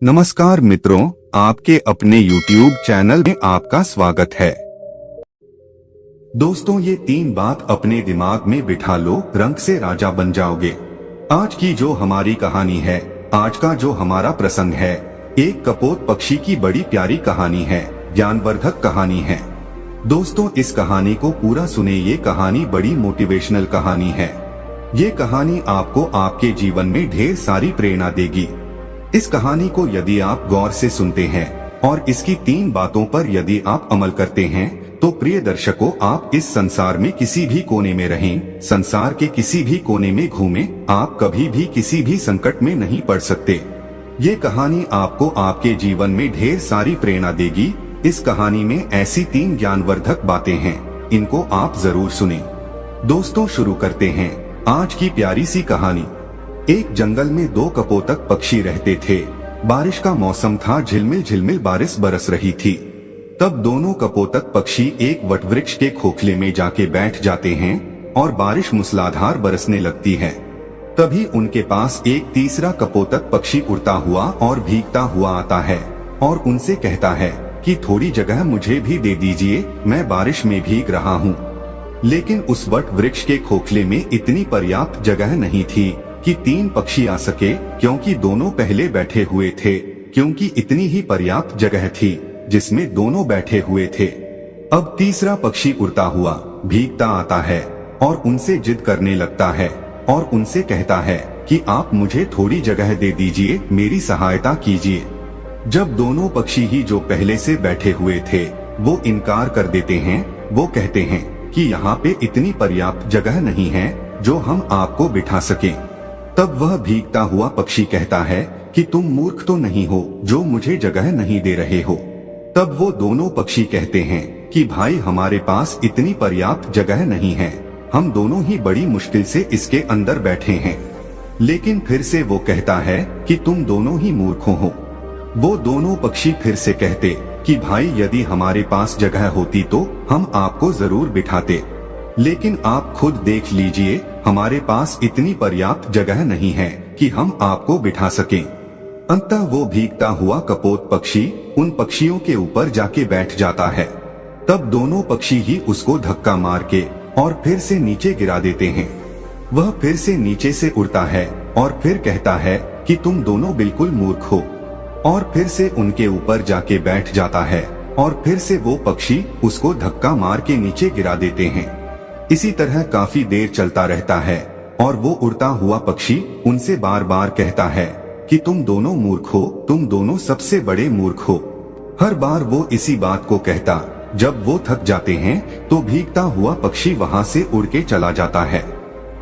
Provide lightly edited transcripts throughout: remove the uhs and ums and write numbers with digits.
नमस्कार मित्रों, आपके अपने YouTube चैनल में आपका स्वागत है। दोस्तों, ये 3 बात अपने दिमाग में बिठा लो, रंग से राजा बन जाओगे। आज की जो हमारी कहानी है, आज का जो हमारा प्रसंग है, एक कपोत पक्षी की बड़ी प्यारी कहानी है, ज्ञानवर्धक कहानी है। दोस्तों, इस कहानी को पूरा सुने, ये कहानी बड़ी मोटिवेशनल कहानी है। ये कहानी आपको आपके जीवन में ढेर सारी प्रेरणा देगी। इस कहानी को यदि आप गौर से सुनते हैं और इसकी 3 बातों पर यदि आप अमल करते हैं, तो प्रिय दर्शकों, आप इस संसार में किसी भी कोने में रहें, संसार के किसी भी कोने में घूमें, आप कभी भी किसी भी संकट में नहीं पड़ सकते। ये कहानी आपको आपके जीवन में ढेर सारी प्रेरणा देगी। इस कहानी में ऐसी 3 ज्ञानवर्धक बातें हैं, इनको आप जरूर सुने। दोस्तों, शुरू करते हैं आज की प्यारी सी कहानी। एक जंगल में 2 कपोतक पक्षी रहते थे। बारिश का मौसम था, झिलमिल झिलमिल बारिश बरस रही थी। तब दोनों कपोतक पक्षी एक वटवृक्ष के खोखले में जाके बैठ जाते हैं और बारिश मूसलाधार बरसने लगती है। तभी उनके पास एक तीसरा कपोतक पक्षी उड़ता हुआ और भीगता हुआ आता है और उनसे कहता है कि थोड़ी जगह मुझे भी दे दीजिए, मैं बारिश में भीग रहा हूँ। लेकिन उस वटवृक्ष के खोखले में इतनी पर्याप्त जगह नहीं थी कि 3 पक्षी आ सके, क्योंकि दोनों पहले बैठे हुए थे। क्योंकि इतनी ही पर्याप्त जगह थी जिसमें दोनों बैठे हुए थे। अब तीसरा पक्षी उड़ता हुआ भीगता आता है और उनसे जिद करने लगता है और उनसे कहता है कि आप मुझे थोड़ी जगह दे दीजिए, मेरी सहायता कीजिए। जब दोनों पक्षी ही जो पहले से बैठे हुए थे वो इनकार कर देते हैं, वो कहते हैं कि यहाँ पे इतनी पर्याप्त जगह नहीं है जो हम आपको बिठा सकें। तब वह भीगता हुआ पक्षी कहता है कि तुम मूर्ख तो नहीं हो जो मुझे जगह नहीं दे रहे हो। तब वो दोनों पक्षी कहते हैं कि भाई, हमारे पास इतनी पर्याप्त जगह नहीं है, हम दोनों ही बड़ी मुश्किल से इसके अंदर बैठे हैं। लेकिन फिर से वो कहता है कि तुम दोनों ही मूर्खों हो। वो दोनों पक्षी फिर से कहते कि भाई, यदि हमारे पास जगह होती तो हम आपको जरूर बिठाते, लेकिन आप खुद देख लीजिए, हमारे पास इतनी पर्याप्त जगह नहीं है कि हम आपको बिठा सकें। अंततः वो भीगता हुआ कपोत पक्षी उन पक्षियों के ऊपर जाके बैठ जाता है। तब दोनों पक्षी ही उसको धक्का मार के और फिर से नीचे गिरा देते हैं। वह फिर से नीचे से उड़ता है और फिर कहता है कि तुम दोनों बिल्कुल मूर्ख हो, और फिर से उनके ऊपर जाके बैठ जाता है और फिर से वो पक्षी उसको धक्का मार के नीचे गिरा देते हैं। इसी तरह काफी देर चलता रहता है और वो उड़ता हुआ पक्षी उनसे बार बार कहता है कि तुम दोनों मूर्ख हो, तुम दोनों सबसे बड़े मूर्ख हो। हर बार वो इसी बात को कहता। जब वो थक जाते हैं तो भीगता हुआ पक्षी वहां से उड़ के चला जाता है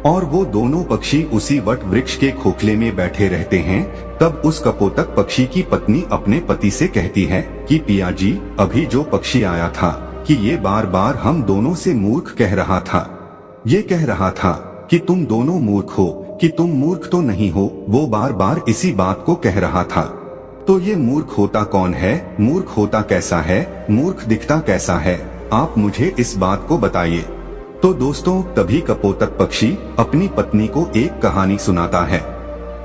और वो दोनों पक्षी उसी वट वृक्ष के खोखले में बैठे रहते हैं। तब उस कपोतक पक्षी की पत्नी अपने पति से कहती है कि पिया जी, अभी जो पक्षी आया था कि ये बार बार हम दोनों से मूर्ख कह रहा था। ये कह रहा था कि तुम दोनों मूर्ख हो, कि तुम मूर्ख तो नहीं हो। वो बार बार इसी बात को कह रहा था। तो ये मूर्ख होता कौन है? मूर्ख होता कैसा है? मूर्ख दिखता कैसा है? आप मुझे इस बात को बताइए। तो दोस्तों, तभी कपोतक पक्षी अपनी पत्नी को एक कहानी सुनाता है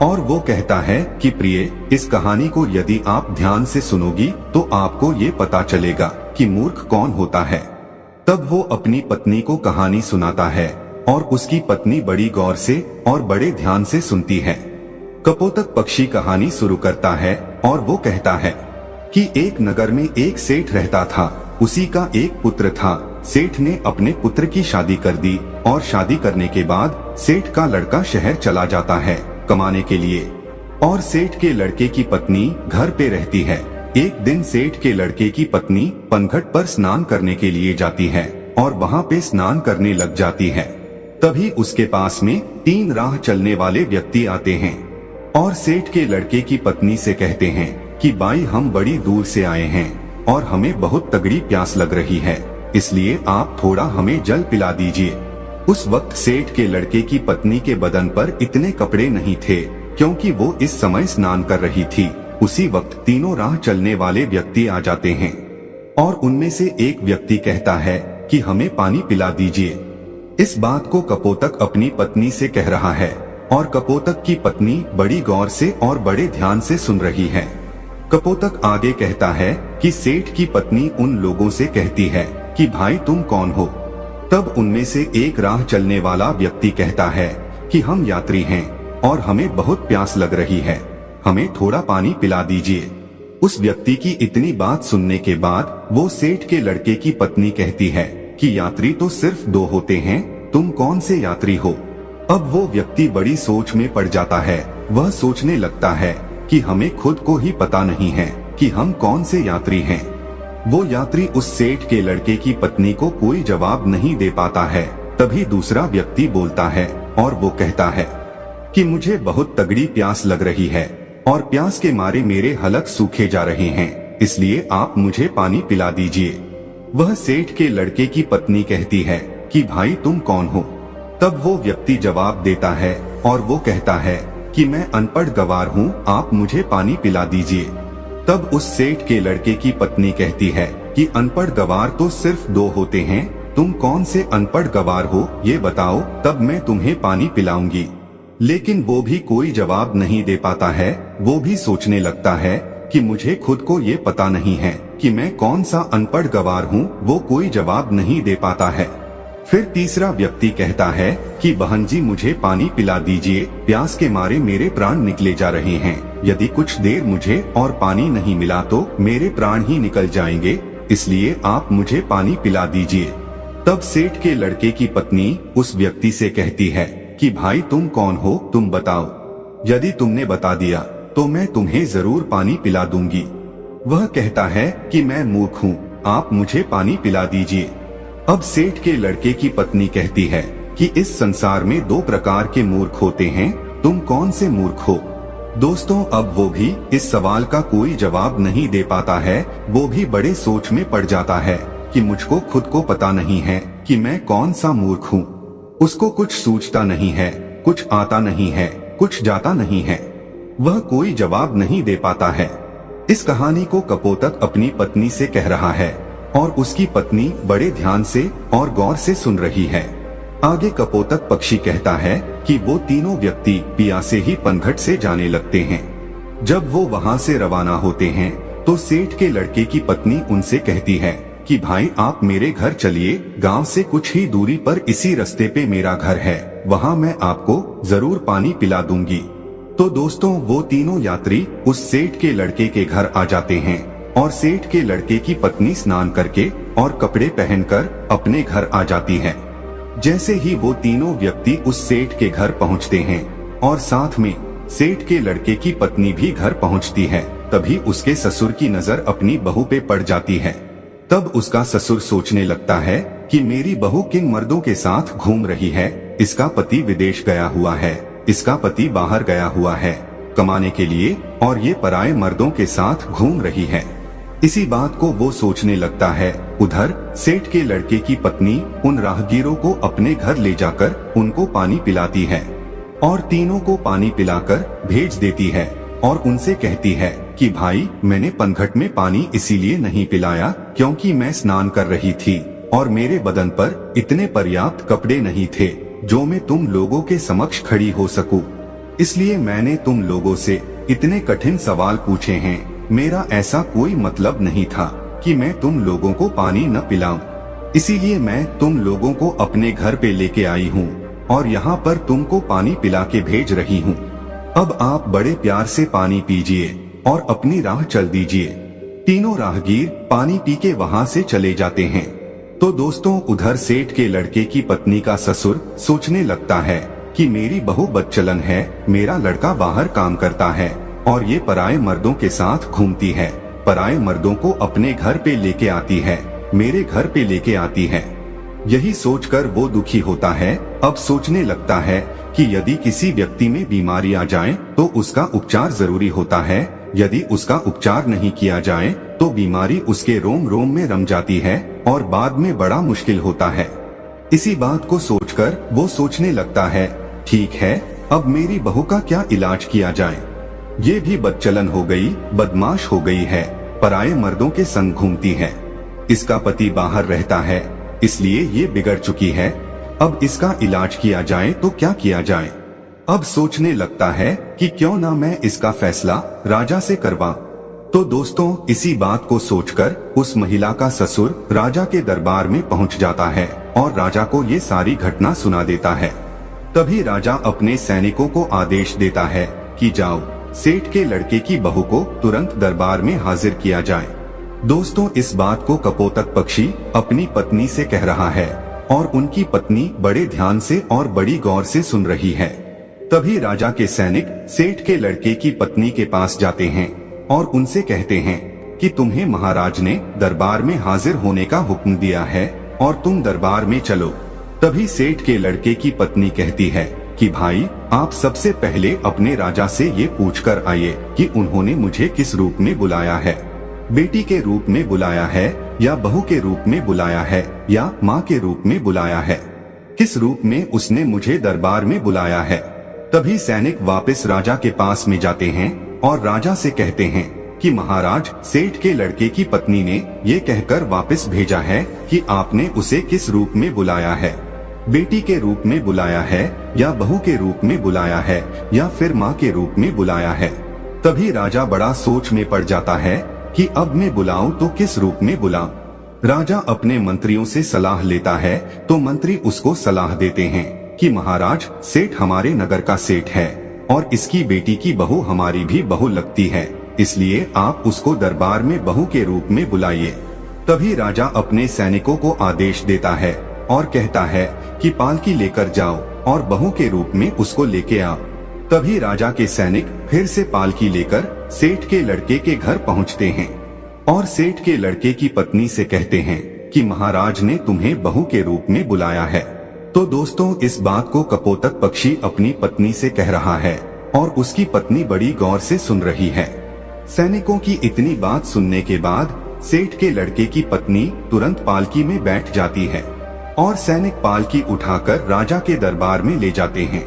और वो कहता है कि प्रिय, इस कहानी को यदि आप ध्यान से सुनोगी तो आपको ये पता चलेगा कि मूर्ख कौन होता है। तब वो अपनी पत्नी को कहानी सुनाता है और उसकी पत्नी बड़ी गौर से और बड़े ध्यान से सुनती है। कपोतक पक्षी कहानी शुरू करता है और वो कहता है कि एक नगर में एक सेठ रहता था। उसी का एक पुत्र था। सेठ ने अपने पुत्र की शादी कर दी और शादी करने के बाद सेठ का लड़का शहर चला जाता है कमाने के लिए, और सेठ के लड़के की पत्नी घर पे रहती है। एक दिन सेठ के लड़के की पत्नी पनघट पर स्नान करने के लिए जाती है और वहाँ पे स्नान करने लग जाती है। तभी उसके पास में 3 राह चलने वाले व्यक्ति आते हैं और सेठ के लड़के की पत्नी से कहते हैं कि बाई, हम बड़ी दूर से आए हैं और हमें बहुत तगड़ी प्यास लग रही है, इसलिए आप थोड़ा हमें जल पिला दीजिए। उस वक्त सेठ के लड़के की पत्नी के बदन पर इतने कपड़े नहीं थे, क्योंकि वो इस समय स्नान कर रही थी। उसी वक्त 3 राह चलने वाले व्यक्ति आ जाते हैं और उनमें से एक व्यक्ति कहता है कि हमें पानी पिला दीजिए। इस बात को कपोतक अपनी पत्नी से कह रहा है और कपोतक की पत्नी बड़ी गौर से और बड़े ध्यान से सुन रही है। कपोतक आगे कहता है कि सेठ की पत्नी उन लोगों से कहती है कि भाई तुम कौन हो। तब उनमें से एक राह चलने वाला व्यक्ति कहता है कि हम यात्री हैं और हमें बहुत प्यास लग रही है, हमें थोड़ा पानी पिला दीजिए। उस व्यक्ति की इतनी बात सुनने के बाद वो सेठ के लड़के की पत्नी कहती है कि यात्री तो सिर्फ 2 होते हैं, तुम कौन से यात्री हो। अब वो व्यक्ति बड़ी सोच में पड़ जाता है। वह सोचने लगता है कि हमें खुद को ही पता नहीं है कि हम कौन से यात्री हैं। वो यात्री उस सेठ के लड़के की पत्नी को कोई जवाब नहीं दे पाता है। तभी दूसरा व्यक्ति बोलता है और वो कहता है कि मुझे बहुत तगड़ी प्यास लग रही है और प्यास के मारे मेरे हलक सूखे जा रहे हैं, इसलिए आप मुझे पानी पिला दीजिए। वह सेठ के लड़के की पत्नी कहती है कि भाई तुम कौन हो। तब वो व्यक्ति जवाब देता है और वो कहता है कि मैं अनपढ़ गवार हूँ, आप मुझे पानी पिला दीजिए। तब उस सेठ के लड़के की पत्नी कहती है कि अनपढ़ गवार तो सिर्फ 2 होते हैं, तुम कौन से अनपढ़ गवार हो ये बताओ, तब मैं तुम्हें पानी पिलाऊंगी। लेकिन वो भी कोई जवाब नहीं दे पाता है। वो भी सोचने लगता है कि मुझे खुद को ये पता नहीं है कि मैं कौन सा अनपढ़ गवार हूँ। वो कोई जवाब नहीं दे पाता है। फिर तीसरा व्यक्ति कहता है कि बहन जी मुझे पानी पिला दीजिए, प्यास के मारे मेरे प्राण निकले जा रहे हैं, यदि कुछ देर मुझे और पानी नहीं मिला तो मेरे प्राण ही निकल जाएंगे, इसलिए आप मुझे पानी पिला दीजिए। तब सेठ के लड़के की पत्नी उस व्यक्ति से कहती है कि भाई तुम कौन हो, तुम बताओ, यदि तुमने बता दिया तो मैं तुम्हें जरूर पानी पिला दूंगी। वह कहता है कि मैं मूर्ख हूँ, आप मुझे पानी पिला दीजिए। अब सेठ के लड़के की पत्नी कहती है कि इस संसार में 2 प्रकार के मूर्ख होते हैं, तुम कौन से मूर्ख हो। दोस्तों अब वो भी इस सवाल का कोई जवाब नहीं दे पाता है। वो भी बड़े सोच में पड़ जाता है कि मुझको खुद को पता नहीं है कि मैं कौन सा मूर्ख हूँ। उसको कुछ सूझता नहीं है, कुछ आता नहीं है, कुछ जाता नहीं है। वह कोई जवाब नहीं दे पाता है। इस कहानी को कपोतक अपनी पत्नी से कह रहा है और उसकी पत्नी बड़े ध्यान से और गौर से सुन रही है। आगे कपोतक पक्षी कहता है कि वो तीनों व्यक्ति पियासे ही पनघट से जाने लगते हैं। जब वो वहाँ से रवाना होते हैं तो सेठ के लड़के की पत्नी उनसे कहती है कि भाई आप मेरे घर चलिए, गांव से कुछ ही दूरी पर इसी रास्ते पे मेरा घर है, वहाँ मैं आपको जरूर पानी पिला दूंगी। तो दोस्तों वो तीनों यात्री उस सेठ के लड़के के घर आ जाते हैं और सेठ के लड़के की पत्नी स्नान करके और कपड़े पहनकर अपने घर आ जाती है। जैसे ही वो तीनों व्यक्ति उस सेठ के घर पहुंचते हैं और साथ में सेठ के लड़के की पत्नी भी घर पहुंचती है, तभी उसके ससुर की नजर अपनी बहू पे पड़ जाती है। तब उसका ससुर सोचने लगता है कि मेरी बहू किन मर्दों के साथ घूम रही है, इसका पति विदेश गया हुआ है, इसका पति बाहर गया हुआ है कमाने के लिए और ये पराये मर्दों के साथ घूम रही है। इसी बात को वो सोचने लगता है। उधर सेठ के लड़के की पत्नी उन राहगीरों को अपने घर ले जाकर उनको पानी पिलाती है और तीनों को पानी पिलाकर भेज देती है और उनसे कहती है कि भाई मैंने पनघट में पानी इसीलिए नहीं पिलाया क्योंकि मैं स्नान कर रही थी और मेरे बदन पर इतने पर्याप्त कपड़े नहीं थे जो मैं तुम लोगों के समक्ष खड़ी हो सकूं। इसलिए मैंने तुम लोगों से इतने कठिन सवाल पूछे हैं। मेरा ऐसा कोई मतलब नहीं था कि मैं तुम लोगों को पानी न पिलाऊं, इसीलिए मैं तुम लोगों को अपने घर पे लेके आई हूँ और यहाँ पर तुमको पानी पिला के भेज रही हूँ। अब आप बड़े प्यार से पानी पीजिए और अपनी राह चल दीजिए। तीनों राहगीर पानी पी के वहाँ से चले जाते हैं। तो दोस्तों उधर सेठ के लड़के की पत्नी का ससुर सोचने लगता है कि मेरी बहू बदचलन है, मेरा लड़का बाहर काम करता है और ये पराये मर्दों के साथ घूमती है, पराये मर्दों को अपने घर पे लेके आती है, मेरे घर पे लेके आती है। यही सोचकर वो दुखी होता है। अब सोचने लगता है कि यदि किसी व्यक्ति में बीमारी आ जाए तो उसका उपचार जरूरी होता है, यदि उसका उपचार नहीं किया जाए तो बीमारी उसके रोम रोम में रम जाती है और बाद में बड़ा मुश्किल होता है। इसी बात को सोचकर वो सोचने लगता है, ठीक है अब मेरी बहू का क्या इलाज किया जाए। ये भी बदचलन हो गई, बदमाश हो गई है, पराये मर्दों के संग घूमती है, इसका पति बाहर रहता है इसलिए ये बिगड़ चुकी है। अब इसका इलाज किया जाए तो क्या किया जाए। अब सोचने लगता है कि क्यों ना मैं इसका फैसला राजा से करवा। तो दोस्तों इसी बात को सोचकर उस महिला का ससुर राजा के दरबार में पहुंच जाता है और राजा को ये सारी घटना सुना देता है। तभी राजा अपने सैनिकों को आदेश देता है कि जाओ, सेठ के लड़के की बहू को तुरंत दरबार में हाजिर किया जाए। दोस्तों इस बात को कपोतक पक्षी अपनी पत्नी से कह रहा है और उनकी पत्नी बड़े ध्यान से और बड़ी गौर से सुन रही है। तभी राजा के सैनिक सेठ के लड़के की पत्नी के पास जाते हैं और उनसे कहते हैं कि तुम्हें महाराज ने दरबार में हाजिर होने का हुक्म दिया है और तुम दरबार में चलो। तभी सेठ के लड़के की पत्नी कहती है कि भाई, आप सबसे पहले अपने राजा से ये पूछकर आइए कि उन्होंने मुझे किस रूप में बुलाया है, बेटी के रूप में बुलाया है या बहू के रूप में बुलाया है या माँ के रूप में बुलाया है, किस रूप में उसने मुझे दरबार में बुलाया है। तभी सैनिक वापस राजा के पास में जाते हैं और राजा से कहते हैं कि महाराज, सेठ के लड़के की पत्नी ने ये कहकर वापस भेजा है कि आपने उसे किस रूप में बुलाया है, बेटी के रूप में बुलाया है या बहू के रूप में बुलाया है या फिर माँ के रूप में बुलाया है। तभी राजा बड़ा सोच में पड़ जाता है कि अब मैं बुलाऊं तो किस रूप में बुलाऊं। राजा अपने मंत्रियों से सलाह लेता है तो मंत्री उसको सलाह देते हैं कि महाराज, सेठ हमारे नगर का सेठ है और इसकी बेटी की बहू हमारी भी बहू लगती है, इसलिए आप उसको दरबार में बहू के रूप में बुलाइए। तभी राजा अपने सैनिकों को आदेश देता है और कहता है कि पालकी लेकर जाओ और बहू के रूप में उसको लेके आओ। तभी राजा के सैनिक फिर से पालकी लेकर सेठ के लड़के के घर पहुंचते हैं और सेठ के लड़के की पत्नी से कहते हैं कि महाराज ने तुम्हें बहू के रूप में बुलाया है। तो दोस्तों इस बात को कपोतक पक्षी अपनी पत्नी से कह रहा है और उसकी पत्नी बड़ी गौर से सुन रही है। सैनिकों की इतनी बात सुनने के बाद सेठ के लड़के की पत्नी तुरंत पालकी में बैठ जाती है और सैनिक पालकी उठाकर राजा के दरबार में ले जाते हैं।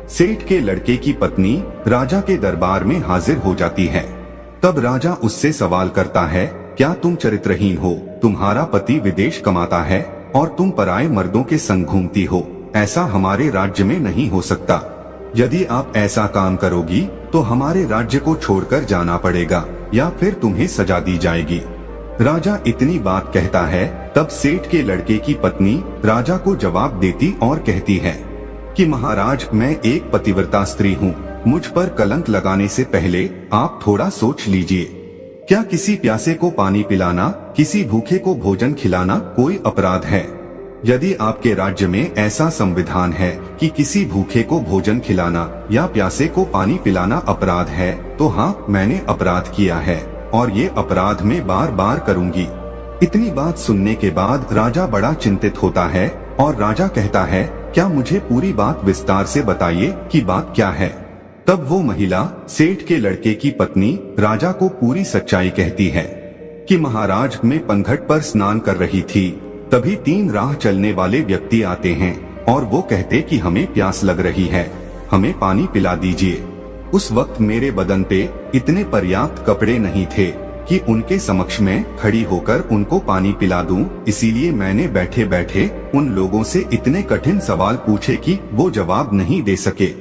सेठ के लड़के की पत्नी राजा के दरबार में हाजिर हो जाती है। तब राजा उससे सवाल करता है, क्या तुम चरित्रहीन हो? तुम्हारा पति विदेश कमाता है और तुम पराये मर्दों के संग घूमती हो। ऐसा हमारे राज्य में नहीं हो सकता। यदि आप ऐसा काम करोगी तो हमारे राज्य को छोड़कर जाना पड़ेगा या फिर तुम्हें सजा दी जाएगी। राजा इतनी बात कहता है तब सेठ के लड़के की पत्नी राजा को जवाब देती और कहती है कि महाराज, मैं एक पतिव्रता स्त्री हूँ, मुझ पर कलंक लगाने से पहले आप थोड़ा सोच लीजिए। क्या किसी प्यासे को पानी पिलाना, किसी भूखे को भोजन खिलाना कोई अपराध है? यदि आपके राज्य में ऐसा संविधान है कि किसी भूखे को भोजन खिलाना या प्यासे को पानी पिलाना अपराध है, तो हाँ, मैंने अपराध किया है और ये अपराध मैं बार बार करूंगी। इतनी बात सुनने के बाद राजा बड़ा चिंतित होता है और राजा कहता है, क्या मुझे पूरी बात विस्तार से बताइए कि बात क्या है। तब वो महिला सेठ के लड़के की पत्नी राजा को पूरी सच्चाई कहती है कि महाराज, मैं पनघट पर स्नान कर रही थी, तभी 3 राह चलने वाले व्यक्ति आते हैं और वो कहते कि हमें प्यास लग रही है, हमें पानी पिला दीजिए। उस वक्त मेरे बदन पे इतने पर्याप्त कपड़े नहीं थे कि उनके समक्ष में खड़ी होकर उनको पानी पिला दूं, इसीलिए मैंने बैठे बैठे उन लोगों से इतने कठिन सवाल पूछे कि वो जवाब नहीं दे सके।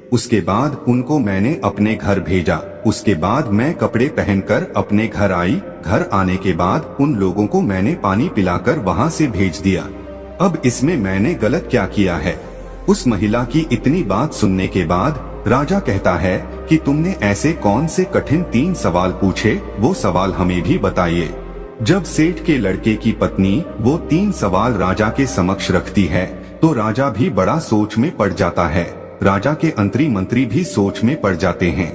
उसके बाद उनको मैंने अपने घर भेजा। उसके बाद मैं कपड़े पहनकर अपने घर आई। घर आने के बाद उन लोगों को मैंने पानी पिलाकर वहां से भेज दिया। अब इसमें मैंने गलत क्या किया है? उस महिला की इतनी बात सुनने के बाद राजा कहता है कि तुमने ऐसे कौन से कठिन 3 सवाल पूछे, वो सवाल हमें भी बताइए। जब सेठ के लड़के की पत्नी वो 3 सवाल राजा के समक्ष रखती है तो राजा भी बड़ा सोच में पड़ जाता है। राजा के अंतरी मंत्री भी सोच में पड़ जाते हैं।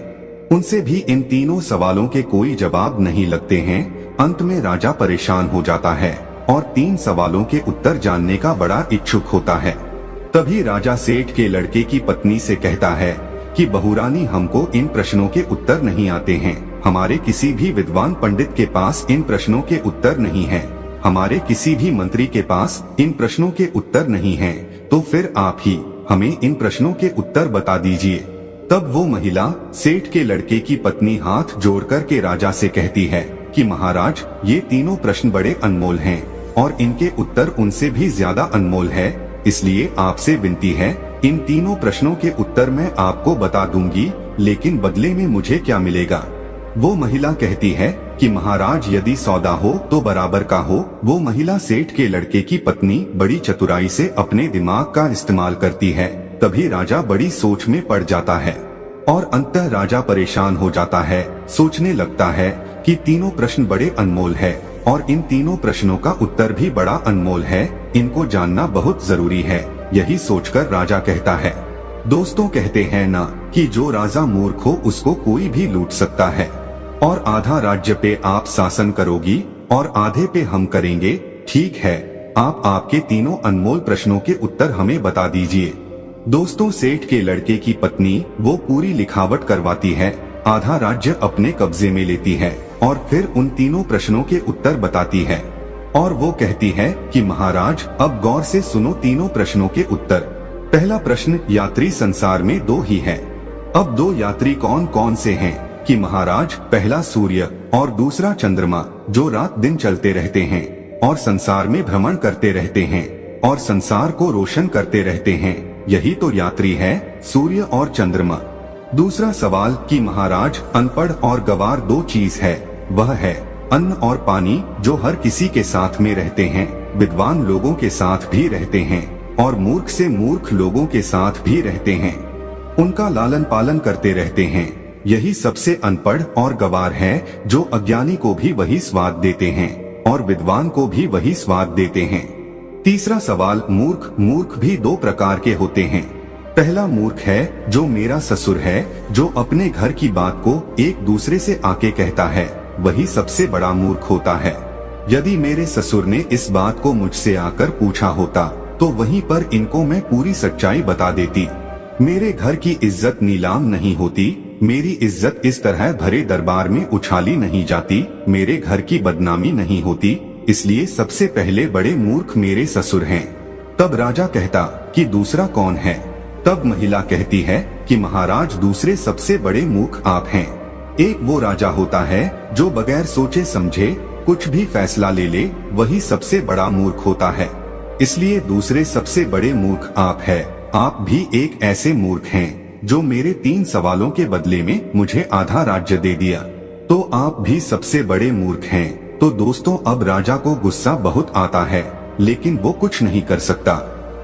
उनसे भी इन तीनों सवालों के कोई जवाब नहीं लगते हैं। अंत में राजा परेशान हो जाता है और 3 सवालों के उत्तर जानने का बड़ा इच्छुक होता है। तभी राजा सेठ के लड़के की पत्नी से कहता है कि बहुरानी, हमको इन प्रश्नों के उत्तर नहीं आते हैं। हमारे किसी भी विद्वान पंडित के पास इन प्रश्नों के उत्तर नहीं है। हमारे किसी भी मंत्री के पास इन प्रश्नों के उत्तर नहीं है। तो फिर आप ही हमें इन प्रश्नों के उत्तर बता दीजिए। तब वो महिला सेठ के लड़के की पत्नी हाथ जोड़कर के राजा से कहती है कि महाराज, ये तीनों प्रश्न बड़े अनमोल हैं और इनके उत्तर उनसे भी ज्यादा अनमोल है। इसलिए आपसे विनती है, इन तीनों प्रश्नों के उत्तर मैं आपको बता दूंगी, लेकिन बदले में मुझे क्या मिलेगा? वो महिला कहती है कि महाराज यदि सौदा हो तो बराबर का हो। वो महिला सेठ के लड़के की पत्नी बड़ी चतुराई से अपने दिमाग का इस्तेमाल करती है। तभी राजा बड़ी सोच में पड़ जाता है और अंततः राजा परेशान हो जाता है। सोचने लगता है कि तीनों प्रश्न बड़े अनमोल है और इन तीनों प्रश्नों का उत्तर भी बड़ा अनमोल है। इनको जानना बहुत जरूरी है। यही सोचकर राजा कहता है, दोस्तों कहते हैं ना कि जो राजा मूर्ख हो उसको कोई भी लूट सकता है, और आधा राज्य पे आप शासन करोगी और आधे पे हम करेंगे। ठीक है, आप आपके तीनों अनमोल प्रश्नों के उत्तर हमें बता दीजिए। दोस्तों, सेठ के लड़के की पत्नी वो पूरी लिखावट करवाती है, आधा राज्य अपने कब्जे में लेती है और फिर उन तीनों प्रश्नों के उत्तर बताती है। और वो कहती है कि महाराज अब गौर से सुनो तीनों प्रश्नों के उत्तर। पहला प्रश्न, यात्री संसार में दो ही हैं। अब दो यात्री कौन कौन से हैं? कि महाराज पहला सूर्य और दूसरा चंद्रमा, जो रात दिन चलते रहते हैं और संसार में भ्रमण करते रहते हैं और संसार को रोशन करते रहते हैं। यही तो यात्री है, सूर्य और चंद्रमा। दूसरा सवाल कि महाराज अनपढ़ और गवार दो चीज है, वह है अन्न और पानी, जो हर किसी के साथ में रहते हैं, विद्वान लोगों के साथ भी रहते हैं और मूर्ख से मूर्ख लोगों के साथ भी रहते हैं। उनका लालन पालन करते रहते हैं। यही सबसे अनपढ़ और गवार है, जो अज्ञानी को भी वही स्वाद देते हैं और विद्वान को भी वही स्वाद देते हैं। तीसरा सवाल, मूर्ख भी दो प्रकार के होते हैं। पहला मूर्ख है जो मेरा ससुर है, जो अपने घर की बात को एक दूसरे से आके कहता है, वही सबसे बड़ा मूर्ख होता है। यदि मेरे ससुर ने इस बात को मुझसे आकर पूछा होता तो वहीं पर इनको मैं पूरी सच्चाई बता देती। मेरे घर की इज्जत नीलाम नहीं होती, मेरी इज्जत इस तरह भरे दरबार में उछाली नहीं जाती, मेरे घर की बदनामी नहीं होती। इसलिए सबसे पहले बड़े मूर्ख मेरे ससुर हैं। तब राजा कहता कि दूसरा कौन है? तब महिला कहती है कि महाराज दूसरे सबसे बड़े मूर्ख आप हैं। एक वो राजा होता है जो बगैर सोचे समझे कुछ भी फैसला ले ले, वही सबसे बड़ा मूर्ख होता है। इसलिए दूसरे सबसे बड़े मूर्ख आप है। आप भी एक ऐसे मूर्ख हैं जो मेरे 3 सवालों के बदले में मुझे आधा राज्य दे दिया, तो आप भी सबसे बड़े मूर्ख हैं। तो दोस्तों, अब राजा को गुस्सा बहुत आता है, लेकिन वो कुछ नहीं कर सकता,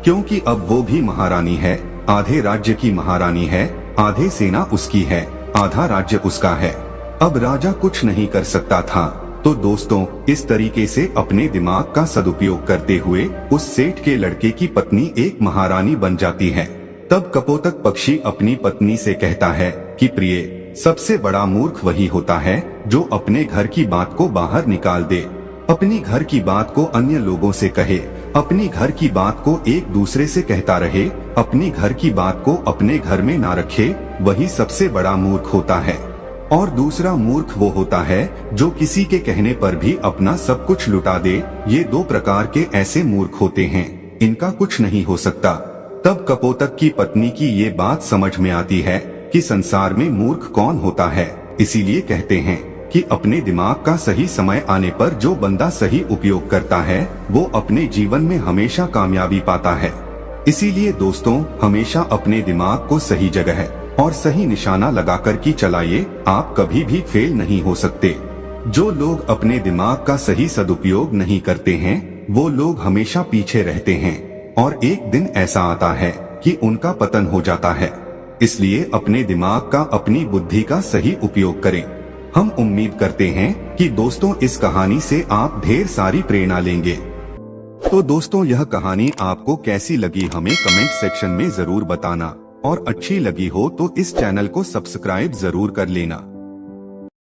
क्योंकि अब वो भी महारानी है। आधे राज्य की महारानी है, आधे सेना उसकी है, आधा राज्य उसका है। अब राजा कुछ नहीं कर सकता था। तो दोस्तों, इस तरीके से अपने दिमाग का सदुपयोग करते हुए उस सेठ के लड़के की पत्नी एक महारानी बन जाती है। तब कपोतक पक्षी अपनी पत्नी से कहता है कि प्रिय, सबसे बड़ा मूर्ख वही होता है जो अपने घर की बात को बाहर निकाल दे, अपनी घर की बात को अन्य लोगों से कहे, अपनी घर की बात को एक दूसरे से कहता रहे, अपनी घर की बात को अपने घर में ना रखे, वही सबसे बड़ा मूर्ख होता है। और दूसरा मूर्ख वो होता है जो किसी के कहने पर भी अपना सब कुछ लुटा दे। ये 2 प्रकार के ऐसे मूर्ख होते हैं, इनका कुछ नहीं हो सकता। तब कपोतक की पत्नी की ये बात समझ में आती है कि संसार में मूर्ख कौन होता है। इसीलिए कहते हैं कि अपने दिमाग का सही समय आने पर जो बंदा सही उपयोग करता है, वो अपने जीवन में हमेशा कामयाबी पाता है। इसीलिए दोस्तों, हमेशा अपने दिमाग को सही जगह और सही निशाना लगाकर के चलाइए, आप कभी भी फेल नहीं हो सकते। जो लोग अपने दिमाग का सही सदुपयोग नहीं करते हैं, वो लोग हमेशा पीछे रहते हैं और एक दिन ऐसा आता है कि उनका पतन हो जाता है। इसलिए अपने दिमाग का, अपनी बुद्धि का सही उपयोग करें। हम उम्मीद करते हैं कि दोस्तों इस कहानी से आप ढेर सारी प्रेरणा लेंगे। तो दोस्तों, यह कहानी आपको कैसी लगी हमें कमेंट सेक्शन में जरूर बताना, और अच्छी लगी हो तो इस चैनल को सब्सक्राइब जरूर कर लेना।